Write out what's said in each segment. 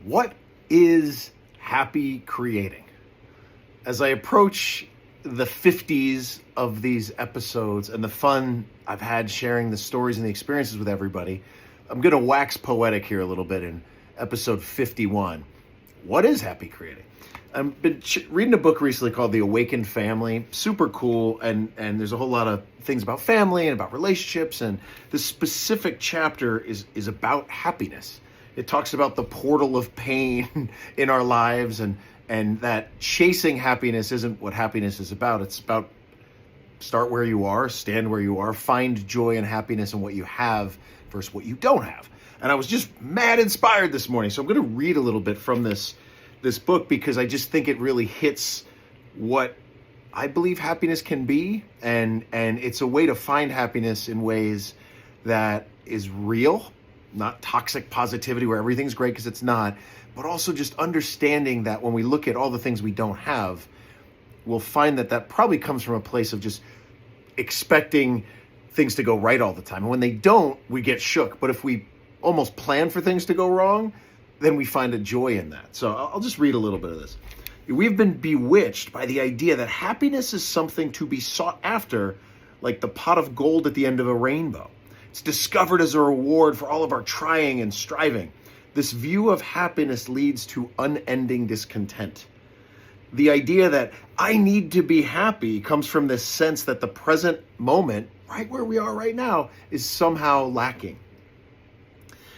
What is happy creating? As I approach the 50s of these episodes and the fun I've had sharing the stories and the experiences with everybody, I'm going to wax poetic here a little bit in episode 51. What is happy creating? I've been reading a book recently called The Awakened Family. Super cool, and there's a whole lot of things about family and about relationships, and this specific chapter is about happiness. It talks about the portal of pain in our lives, and that chasing happiness isn't what happiness is about. It's about start where you are, stand where you are, find joy and happiness in what you have versus what you don't have. And I was just mad inspired this morning, so I'm going to read a little bit from this book because I just think it really hits what I believe happiness can be, and it's a way to find happiness in ways that is real, not toxic positivity where everything's great because it's not, but also just understanding that when we look at all the things we don't have, we'll find that probably comes from a place of just expecting things to go right all the time. And when they don't, we get shook. But if we almost plan for things to go wrong, then we find a joy in that. So I'll just read a little bit of this. We've been bewitched by the idea that happiness is something to be sought after, like the pot of gold at the end of a rainbow. It's discovered as a reward for all of our trying and striving. This view of happiness leads to unending discontent. The idea that I need to be happy comes from this sense that the present moment, right where we are right now, is somehow lacking.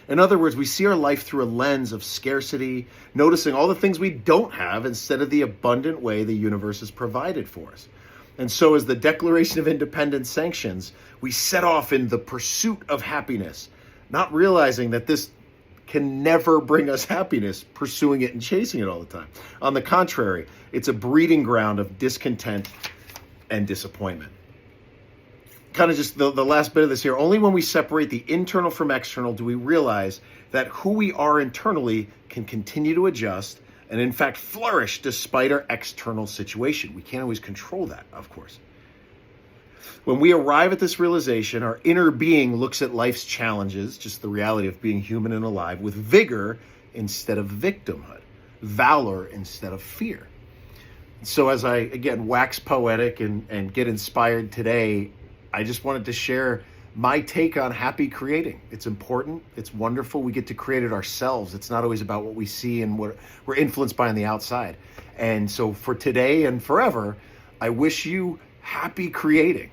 In other words, we see our life through a lens of scarcity, noticing all the things we don't have instead of the abundant way the universe has provided for us. And so as the Declaration of Independence sanctions, we set off in the pursuit of happiness, not realizing that this can never bring us happiness, pursuing it and chasing it all the time. On the contrary, it's a breeding ground of discontent and disappointment. Kind of just the last bit of this here, only when we separate the internal from external do we realize that who we are internally can continue to adjust and in fact flourish despite our external situation. We can't always control that, of course. When we arrive at this realization, our inner being looks at life's challenges, just the reality of being human and alive, with vigor instead of victimhood, valor instead of fear. So as I, again, wax poetic and get inspired today, I just wanted to share my take on happy creating. It's important. It's wonderful. We get to create it ourselves. It's not always about what we see and what we're influenced by on the outside. And so for today and forever, I wish you happy creating.